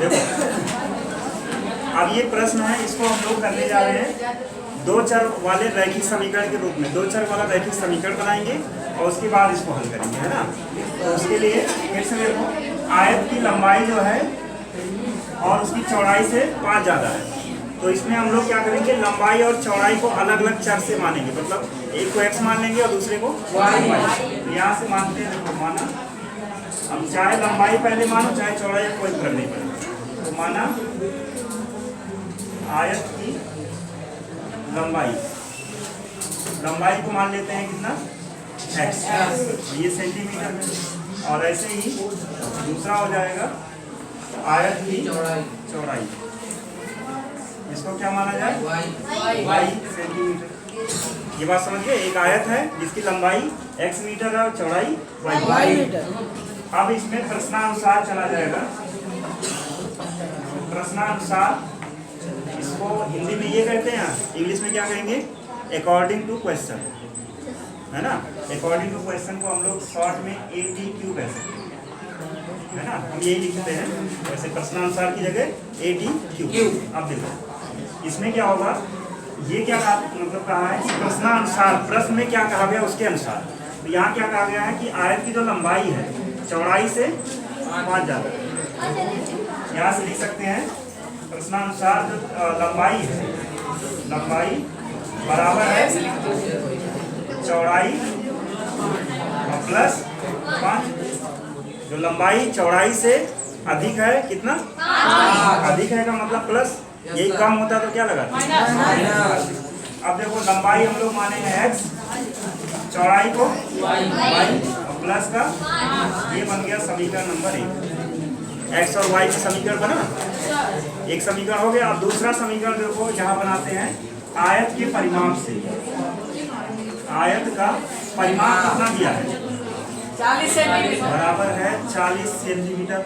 देखो अब ये प्रश्न है, इसको हम लोग करने जा रहे हैं दो चर वाले रैखिक समीकरण के रूप में। दो चर वाला रैखिक समीकरण बनाएंगे और उसके बाद इसको हल करेंगे, है ना। तो उसके लिए फिर से देखो, आयत की लंबाई जो है और उसकी चौड़ाई से 5 ज़्यादा है, तो इसमें हम लोग क्या करेंगे, लंबाई और चौड़ाई को अलग अलग चर से मानेंगे। मतलब एक को x मान लेंगे और दूसरे को y। तो यहाँ से मानते हैं, देखो माना, अब चाहे लंबाई पहले मानो चाहे चौड़ाई, कोई फर्क नहीं पड़ेगा। तो माना आयत की लंबाई को मान लेते हैं कितना, x, ये सेंटीमीटर में। और ऐसे ही दूसरा हो जाएगा आयत की चौड़ाई, इसको क्या माना जाए, y सेंटीमीटर। ये बात समझिए, एक आयत है जिसकी लंबाई x मीटर है और चौड़ाई y मीटर। अब इसमें प्रश्नानुसार चला जाएगा। प्रश्नानुसार इसको हिंदी में ये कहते हैं, इंग्लिश में क्या कहेंगे, अकॉर्डिंग टू क्वेश्चन, है ना। अकॉर्डिंग टू क्वेश्चन को हम लोग शॉर्ट में ATQ कहते हैं, है ना। हम यही लिखते हैं वैसे, प्रश्नानुसार की जगह ATQ। अब देखो इसमें क्या होगा, ये क्या मतलब कहा है कि प्रश्नानुसार, प्रश्न में क्या कहा गया उसके अनुसार। तो यहाँ क्या कहा गया है कि आयत की जो लंबाई है चौड़ाई से 5 ज़्यादा है। यहाँ से लिख सकते हैं प्रश्नानुसार जो लंबाई है, लंबाई बराबर है चौड़ाई प्लस 5। जो लंबाई चौड़ाई से अधिक है, कितना अधिक है का मतलब प्लस, यही कम होता तो क्या लगा, अब देखो लंबाई हम लोग माने हैं x, चौड़ाई को y और प्लस का, ये बन गया समीकरण नंबर 1। x और y का समीकरण बना, एक समीकरण हो गया। अब दूसरा समीकरण देखो, जहाँ बनाते हैं आयत के परिमाप से। आयत का परिमाप कितना दिया है, 40 सेंटीमीटर, बराबर है 40 सेंटीमीटर।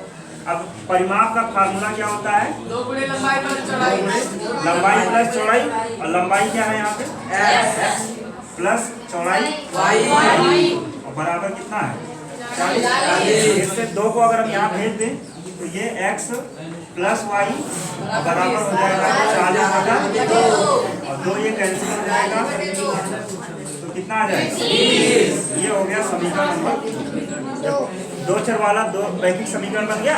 अब परिमाप का फार्मूला क्या होता है, 2 गुणे लंबाई प्लस चौड़ाई, लंबाई प्लस चौड़ाई। और लंबाई क्या है यहाँ पे, x प्लस चौड़ाई y, और बराबर कितना है 40। इससे 2 को अगर हम यहाँ भेज दें तो ये x प्लस y बराबर हो जाएगा 40/2, और 2 ये कैंसिल हो जाएगा, तो कितना आ जाएगा, ये हो गया समीकरण नंबर। दो चर वाला दो रैखिक समीकरण बन गया।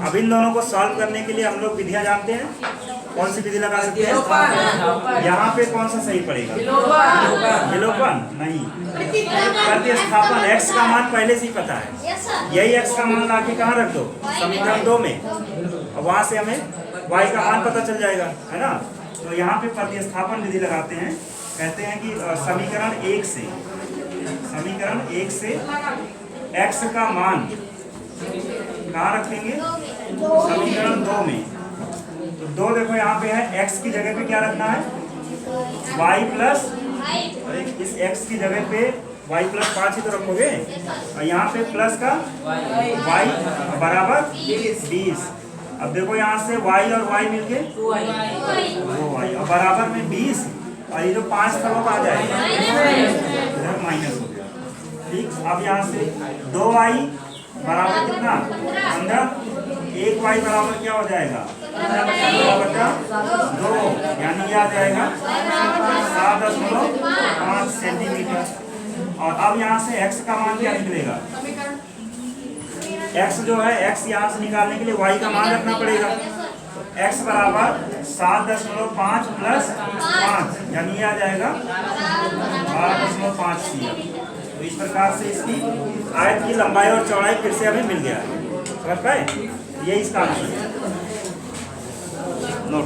अब इन दोनों को सॉल्व करने के लिए हम लोग विधियां जानते हैं। कौन सी विधि लगा सकते हैं, यहाँ पे कौन सा सही पड़ेगा, विलोपन नहीं, प्रतिस्थापन। x का मान पहले से ही पता है, यही x का मान लाके कहाँ रख दो, समीकरण 2 में, और वहां से हमें y का मान पता चल जाएगा, है ना। तो यहाँ पे प्रतिस्थापन विधि लगाते हैं, कहते हैं कि समीकरण 1 से x का मान कहाँ रखेंगे, समीकरण 2 में। तो 2 देखो यहाँ पे है, x की जगह पे क्या रखना है, y प्लस, इस x की जगह पे y प्लस 5 ही तो रखोगे, और यहाँ पे प्लस का y बराबर 20। अब देखो यहाँ से y और y मिलके 2y, और बराबर में 20, और ये जो 5 था वो आ जाएगा, इधर माइनस हो गया, ठीक। अब यहाँ से 2y बराबर कितना, 15, 1y बराबर क्या हो जाएगा, 15/2, यानी ये आ जाएगा 7.5 सेंटीमीटर। और अब यहाँ से x का मान क्या निकलेगा, x जो है, x यहाँ से निकालने के लिए y का मान रखना पड़ेगा। तो x बराबर 7.5 प्लस 5, यानी ये आ जाएगा 12.5 cm। तो इस प्रकार से इसकी आयत की लंबाई और चौड़ाई फिर से हमें मिल गया है, समझ पाए, ये इसका आंसर है। नोट।